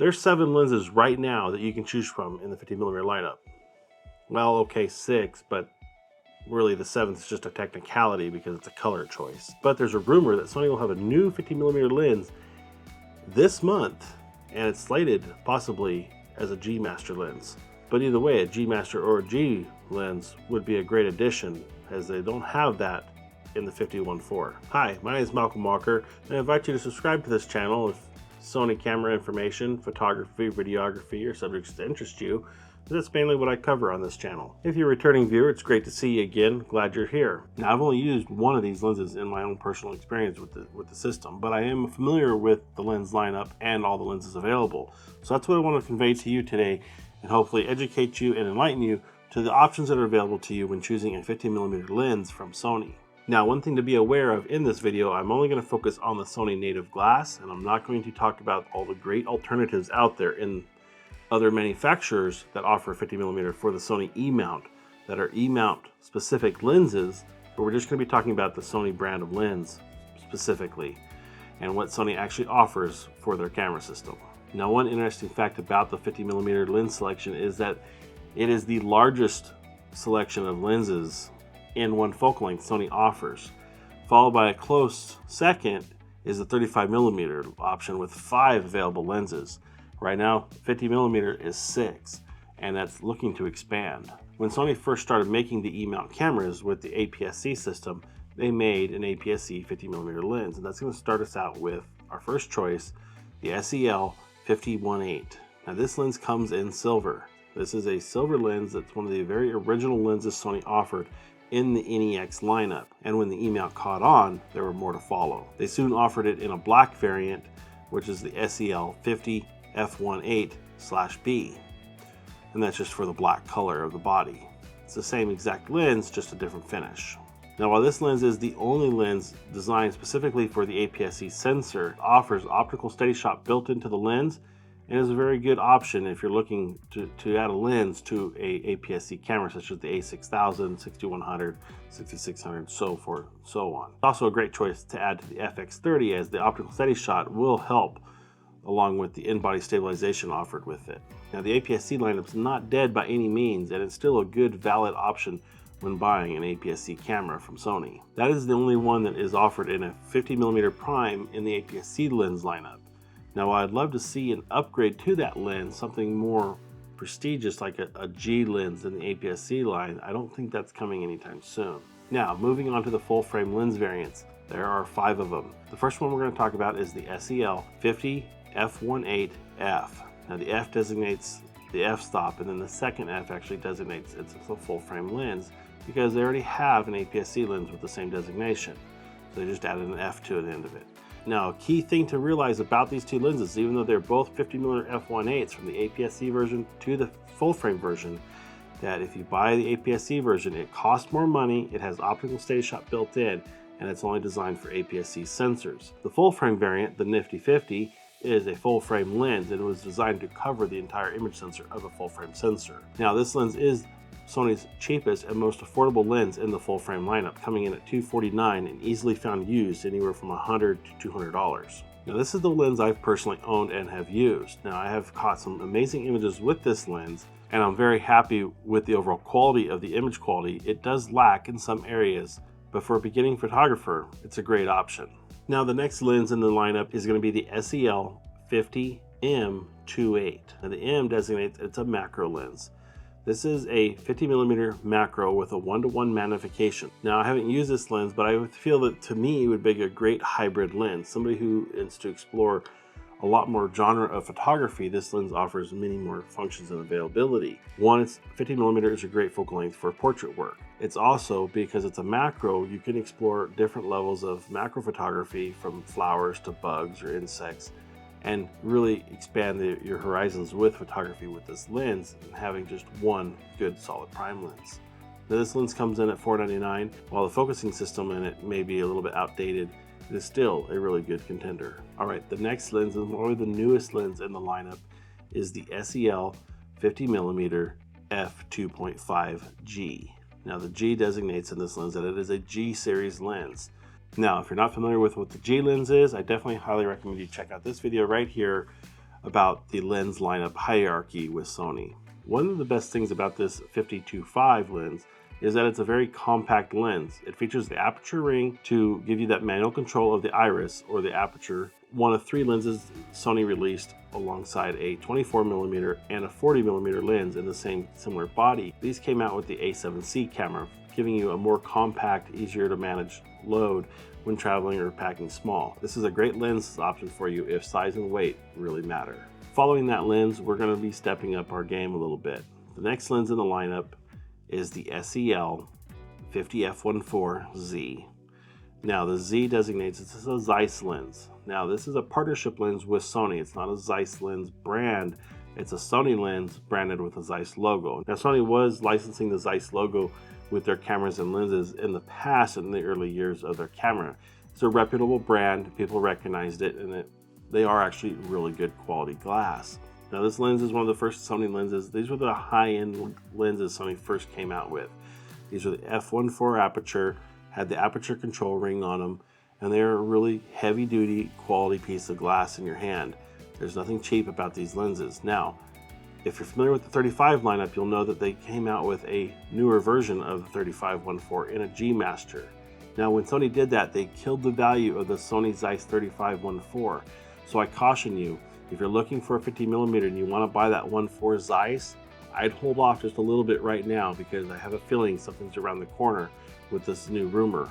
There's 7 lenses right now that you can choose from in the 50mm lineup. Well, okay, 6, but really the 7th is just a technicality because it's a color choice. But there's a rumor that Sony will have a new 50mm lens this month, and it's slated possibly as a G Master lens. But either way, a G Master or a G lens would be a great addition, as they don't have that in the 50-1.4. Hi, my name is Malcolm Walker, and I invite you to subscribe to this channel if Sony camera information, photography, videography, or subjects that interest you. That's mainly what I cover on this channel. If you're a returning viewer, it's great to see you again. Glad you're here. Now, I've only used one of these lenses in my own personal experience with the system, but I am familiar with the lens lineup and all the lenses available. So that's what I want to convey to you today, and hopefully educate you and enlighten you to the options that are available to you when choosing a 50mm lens from Sony. Now, one thing to be aware of in this video, I'm only going to focus on the Sony native glass, and I'm not going to talk about all the great alternatives out there in other manufacturers that offer 50mm for the Sony E-mount that are E-mount specific lenses, but we're just going to be talking about the Sony brand of lens specifically and what Sony actually offers for their camera system. Now, one interesting fact about the 50mm lens selection is that it is the largest selection of lenses in one focal length Sony offers. Followed by a close second is the 35mm option with 5 available lenses. Right now, 50mm is 6, and that's looking to expand. When Sony first started making the E-mount cameras with the APS-C system, they made an APS-C 50mm lens, and that's going to start us out with our first choice, the SEL 50-1.8. Now, this lens comes in silver. This is a silver lens that's one of the very original lenses Sony offered in the NEX lineup, and when the E-mount caught on, there were more to follow. They soon offered it in a black variant, which is the SEL 50 f1.8/B, and that's just for the black color of the body. It's the same exact lens, just a different finish. Now, while this lens is the only lens designed specifically for the APS-C sensor, it offers optical steady shot built into the lens, and is a very good option if you're looking to add a lens to a APS-C camera such as the A6000, 6100, 6600, so forth, so on. It's also a great choice to add to the FX30, as the optical steady shot will help along with the in-body stabilization offered with it. Now, the APS-C lineup's not dead by any means, and it's still a good valid option when buying an APS-C camera from Sony. That is the only one that is offered in a 50mm prime in the APS-C lens lineup. Now, I'd love to see an upgrade to that lens, something more prestigious like a G lens in the APS-C line. I don't think that's coming anytime soon. Now, moving on to the full frame lens variants. There are 5 of them. The first one we're going to talk about is the SEL 50 f1.8F. Now, the F designates the f-stop, and then the second F actually designates it's a full frame lens because they already have an APS-C lens with the same designation. So they just added an F to the end of it. Now, a key thing to realize about these two lenses, even though they're both 50mm f1.8s from the APS-C version to the full frame version, that if you buy the APS-C version, it costs more money, it has optical steady shot built in, and it's only designed for APS-C sensors. The full frame variant, the Nifty 50, is a full frame lens, and it was designed to cover the entire image sensor of a full frame sensor. Now, this lens is Sony's cheapest and most affordable lens in the full frame lineup, coming in at $249 and easily found used anywhere from $100 to $200. Now, this is the lens I've personally owned and have used. Now, I have caught some amazing images with this lens, and I'm very happy with the overall quality of the image quality. It does lack in some areas, but for a beginning photographer, it's a great option. Now, the next lens in the lineup is going to be the SEL 50 M2.8. Now, the M designates it's a macro lens. This is a 50mm macro with a 1:1 magnification. Now, I haven't used this lens, but I would feel that to me it would be a great hybrid lens. Somebody who is to explore a lot more genre of photography, this lens offers many more functions and availability. One, it's 50mm is a great focal length for portrait work. It's also, because it's a macro, you can explore different levels of macro photography from flowers to bugs or insects, and really expand your horizons with photography with this lens and having just one good solid prime lens. Now, this lens comes in at $499. While the focusing system in it may be a little bit outdated, it is still a really good contender. All right, the next lens, and probably the newest lens in the lineup, is the SEL 50mm f2.5G. Now, the G designates in this lens that it is a G series lens. Now, if you're not familiar with what the G lens is, I definitely highly recommend you check out this video right here about the lens lineup hierarchy with Sony. One of the best things about this 50-2.5 lens is that it's a very compact lens. It features the aperture ring to give you that manual control of the iris or the aperture. One of 3 lenses Sony released alongside a 24mm and a 40mm lens in the same similar body. These came out with the A7C camera, giving you a more compact, easier to manage load when traveling or packing small. This is a great lens option for you if size and weight really matter. Following that lens, we're going to be stepping up our game a little bit. The next lens in the lineup is the SEL 50f1.4Z. Now the Z designates this as a Zeiss lens. Now this is a partnership lens with Sony. It's not a Zeiss lens brand. It's a Sony lens branded with a Zeiss logo. Now Sony was licensing the Zeiss logo with their cameras and lenses in the past, in the early years of their camera. It's a reputable brand. People recognized it, and they are actually really good quality glass. Now this lens is one of the first Sony lenses. These were the high-end lenses Sony first came out with. These are the f1.4 aperture, had the aperture control ring on them, and they're a really heavy-duty quality piece of glass in your hand. There's nothing cheap about these lenses. Now, if you're familiar with the 35 lineup, you'll know that they came out with a newer version of the 35-1.4 in a G Master. Now when Sony did that, they killed the value of the Sony Zeiss 35-1.4. So I caution you, if you're looking for a 50mm and you want to buy that 1.4 Zeiss, I'd hold off just a little bit right now because I have a feeling something's around the corner with this new rumor.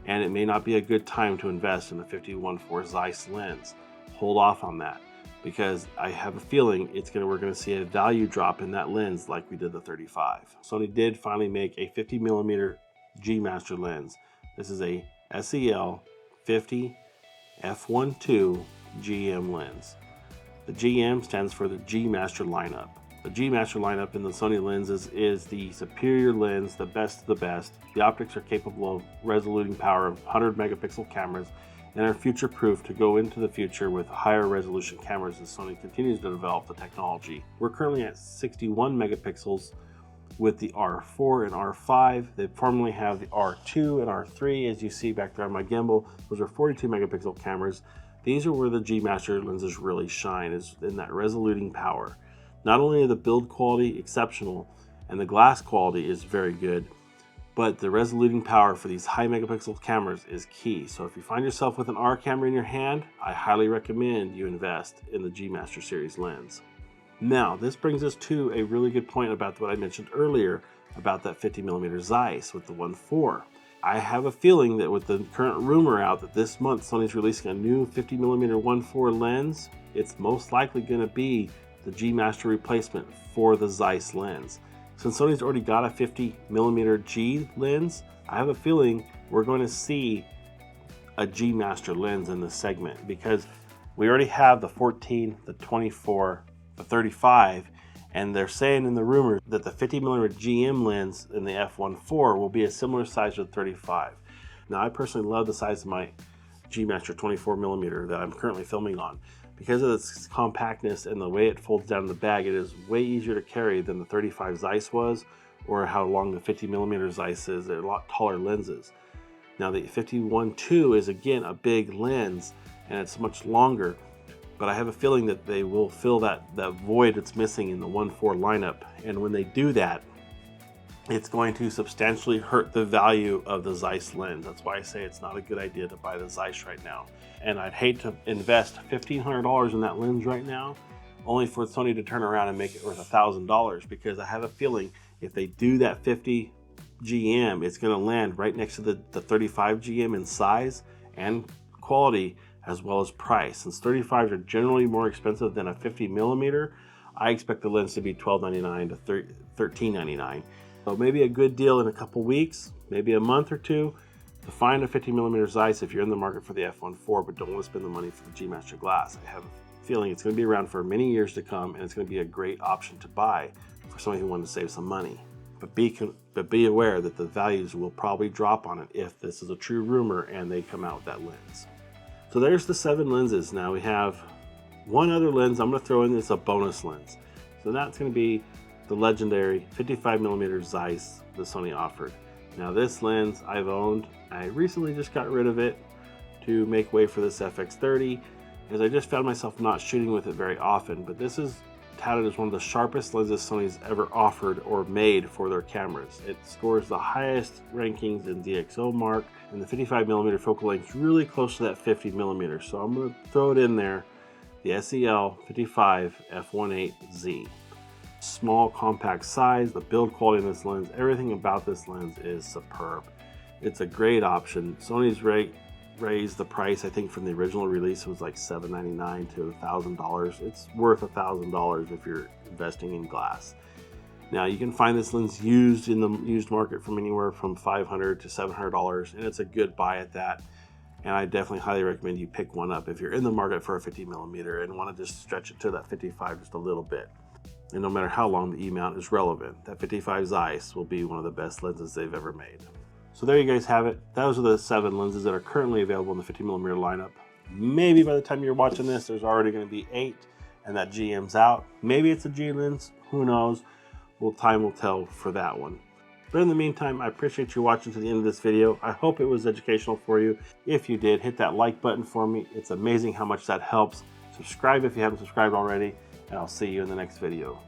And it may not be a good time to invest in a 50-1.4 Zeiss lens. Hold off on that because I have a feeling we're going to see a value drop in that lens like we did the 35. Sony did finally make a 50mm G Master lens. This is a SEL 50 f1.2 GM lens. The GM stands for the G Master lineup. The G Master lineup in the Sony lenses is the superior lens, the best of the best. The optics are capable of resoluting power of 100 megapixel cameras and are future-proof to go into the future with higher resolution cameras as Sony continues to develop the technology. We're currently at 61 megapixels with the R4 and R5. They formerly have the R2 and R3, as you see back there on my gimbal. Those are 42 megapixel cameras. These are where the G Master lenses really shine, is in that resoluting power. Not only are the build quality exceptional and the glass quality is very good, but the resoluting power for these high megapixel cameras is key. So if you find yourself with an R camera in your hand, I highly recommend you invest in the G Master series lens. Now, this brings us to a really good point about what I mentioned earlier about that 50mm Zeiss with the 1.4. I have a feeling that with the current rumor out that this month Sony's releasing a new 50mm 1.4 lens, it's most likely going to be the G Master replacement for the Zeiss lens. Since Sony's already got a 50mm G lens, I have a feeling we're going to see a G Master lens in this segment because we already have the 14, the 24, the 35, and they're saying in the rumor that the 50mm GM lens in the f1.4 will be a similar size to the 35. Now I personally love the size of my G Master 24mm that I'm currently filming on. Because of its compactness and the way it folds down in the bag, it is way easier to carry than the 35 Zeiss was, or how long the 50mm Zeiss is. They're a lot taller lenses. Now the 51.2 is again a big lens and it's much longer, but I have a feeling that they will fill that void that's missing in the 1.4 lineup. And when they do that, it's going to substantially hurt the value of the Zeiss lens. That's why I say it's not a good idea to buy the Zeiss right now. And I'd hate to invest $1,500 in that lens right now, only for Sony to turn around and make it worth $1,000, because I have a feeling if they do that 50 GM, it's going to land right next to the 35 GM in size and quality as well as price. Since 35s are generally more expensive than a 50mm, I expect the lens to be $12.99 to $13.99. So maybe a good deal in a couple weeks, maybe a month or two, to find a 50mm Zeiss if you're in the market for the f1.4 but don't want to spend the money for the G Master glass. I have a feeling it's going to be around for many years to come, and it's going to be a great option to buy for somebody who wants to save some money. But be aware that the values will probably drop on it if this is a true rumor and they come out with that lens. So there's the 7 lenses. Now we have one other lens I'm going to throw in. It's a bonus lens. So that's going to be the legendary 55mm Zeiss that Sony offered. Now this lens I've owned. I recently just got rid of it to make way for this FX30, is I just found myself not shooting with it very often, but this is touted as one of the sharpest lenses Sony's ever offered or made for their cameras. It scores the highest rankings in DxO mark, and the 55mm focal length is really close to that 50mm. So I'm going to throw it in there, the SEL 55 f1.8Z. Small, compact size, the build quality of this lens, everything about this lens is superb. It's a great option. Sony's raised the price, I think from the original release it was like $799 to $1,000. It's worth $1,000 if you're investing in glass. Now you can find this lens used in the used market from anywhere from $500 to $700, and it's a good buy at that. And I definitely highly recommend you pick one up if you're in the market for a 50mm and want to just stretch it to that 55 just a little bit. And no matter how long the E-mount is relevant, that 55 Zeiss will be one of the best lenses they've ever made. So there you guys have it. Those are the 7 lenses that are currently available in the 50mm lineup. Maybe by the time you're watching this, there's already going to be 8 and that GM's out. Maybe it's a G lens, who knows? Well, time will tell for that one. But in the meantime, I appreciate you watching to the end of this video. I hope it was educational for you. If you did, hit that like button for me. It's amazing how much that helps. Subscribe if you haven't subscribed already, and I'll see you in the next video.